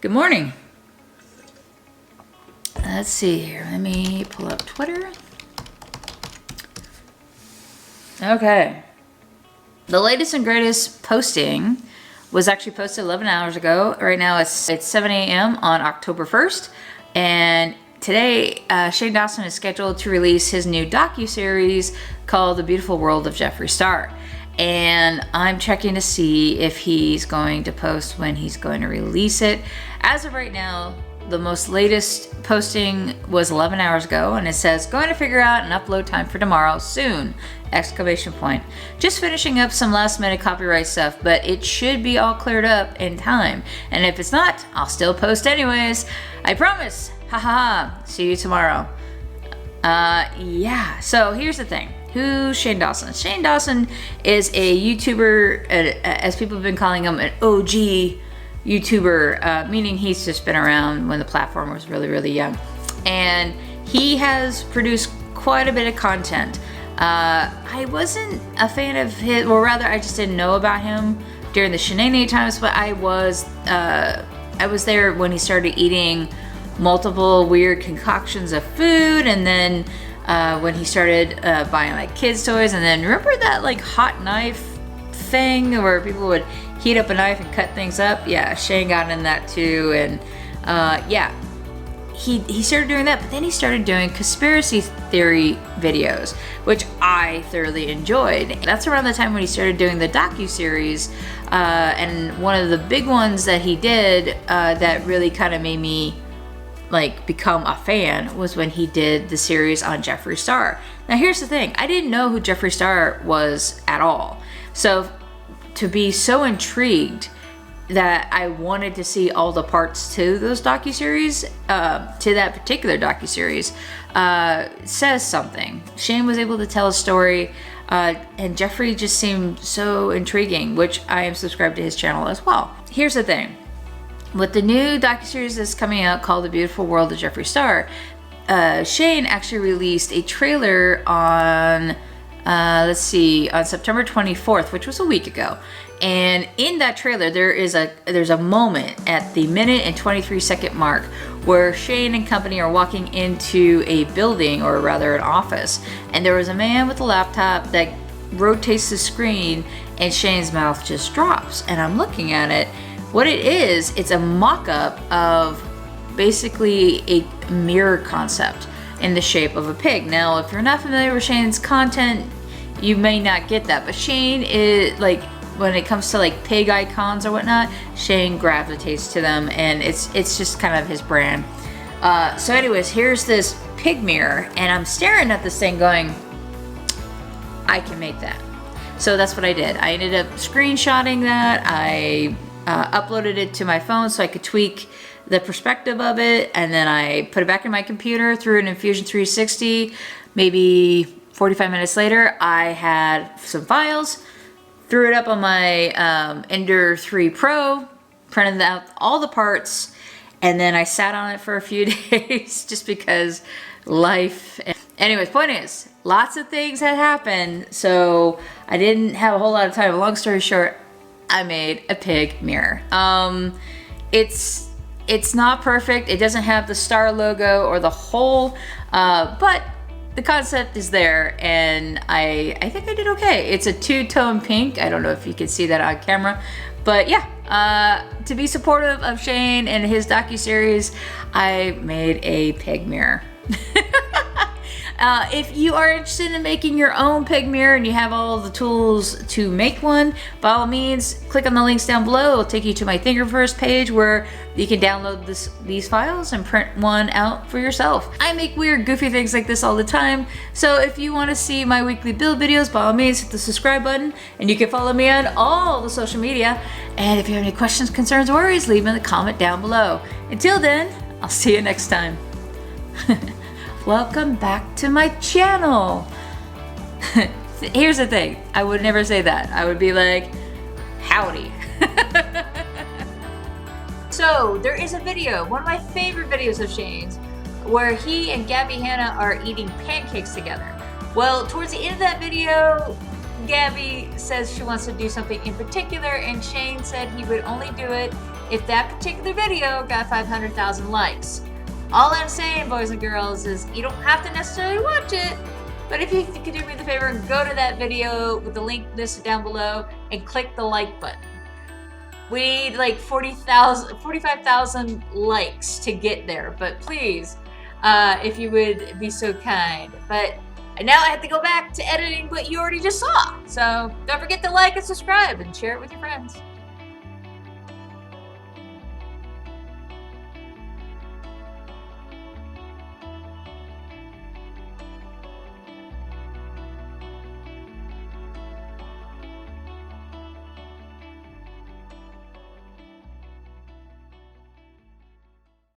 Good morning. Let's see here. Let me pull up Twitter. Okay. The latest and greatest posting was actually posted 11 hours ago. Right now it's 7 a.m. on October 1st. And today, Shane Dawson is scheduled to release his new docuseries called The Beautiful World of Jeffree Star. And I'm checking to see if he's going to post when he's going to release it. As of right now, the most latest posting was 11 hours ago, and it says, going to figure out an upload time for tomorrow soon, exclamation point. Just finishing up some last minute copyright stuff, but it should be all cleared up in time. And if it's not, I'll still post anyways. I promise. Ha ha ha. See you tomorrow. Yeah, so here's the thing. Who's Shane Dawson? Shane Dawson is a YouTuber, as people have been calling him, an OG YouTuber, meaning he's just been around when the platform was really, really young. And he has produced quite a bit of content. I wasn't a fan of his, or rather I just didn't know about him during the Shane times, but I was there when he started eating multiple weird concoctions of food, and then when he started buying like kids toys, and then remember that like hot knife thing where people would heat up a knife and cut things up? Yeah, Shane got in that too, and yeah, he started doing that, but then he started doing conspiracy theory videos, which I thoroughly enjoyed. That's around the time when he started doing the docuseries, and one of the big ones that he did that really kind of made me like become a fan was when he did the series on Jeffree Star. Now here's the thing, I didn't know who Jeffree Star was at all. So to be so intrigued that I wanted to see all the parts to those docuseries, to that particular docuseries, says something. Shane was able to tell a story, and Jeffree just seemed so intriguing, which I am subscribed to his channel as well. Here's the thing. With the new docuseries that's coming out called The Beautiful World of Jeffree Star, Shane actually released a trailer on, let's see, on September 24th, which was a week ago. And in that trailer, there's a moment at the minute and 23-second mark where Shane and company are walking into a building, or rather an office, and there was a man with a laptop that rotates the screen, and Shane's mouth just drops. And I'm looking at it. What it is, it's a mock-up of basically a mirror concept in the shape of a pig. Now, if you're not familiar with Shane's content, you may not get that, but Shane is like, when it comes to like pig icons or whatnot, Shane gravitates to them, and it's just kind of his brand. So anyways, here's this pig mirror, and I'm staring at this thing going, I can make that. So that's what I did. I ended up screenshotting that. I uploaded it to my phone so I could tweak the perspective of it, and then I put it back in my computer through an Infusion 360. Maybe 45 minutes later, I had some files, threw it up on my Ender 3 Pro, printed out all the parts, and then I sat on it for a few days just because life. Anyways, point is, lots of things had happened, so I didn't have a whole lot of time. Long story short, I made a pig mirror. It's not perfect. It doesn't have the star logo or the hole, but the concept is there, and I think I did okay. It's a two-tone pink. I don't know if you can see that on camera, but yeah, to be supportive of Shane and his docuseries, I made a pig mirror. If you are interested in making your own pig mirror and you have all the tools to make one, by all means, click on the links down below. It'll take you to my Thingiverse page where you can download these files and print one out for yourself. I make weird, goofy things like this all the time, so if you want to see my weekly build videos, by all means, hit the subscribe button, and you can follow me on all the social media. And if you have any questions, concerns, or worries, leave them in the comment down below. Until then, I'll see you next time. Welcome back to my channel. Here's the thing, I would never say that. I would be like, howdy. So there is a video, one of my favorite videos of Shane's, where he and Gabby Hanna are eating pancakes together. Well, towards the end of that video, Gabby says she wants to do something in particular, and Shane said he would only do it if that particular video got 500,000 likes. All I'm saying, boys and girls, is you don't have to necessarily watch it, but if you could do me the favor and go to that video with the link listed down below and click the like button. We need like 45,000 likes to get there, but please, if you would be so kind. But now I have to go back to editing what you already just saw. So don't forget to like and subscribe and share it with your friends.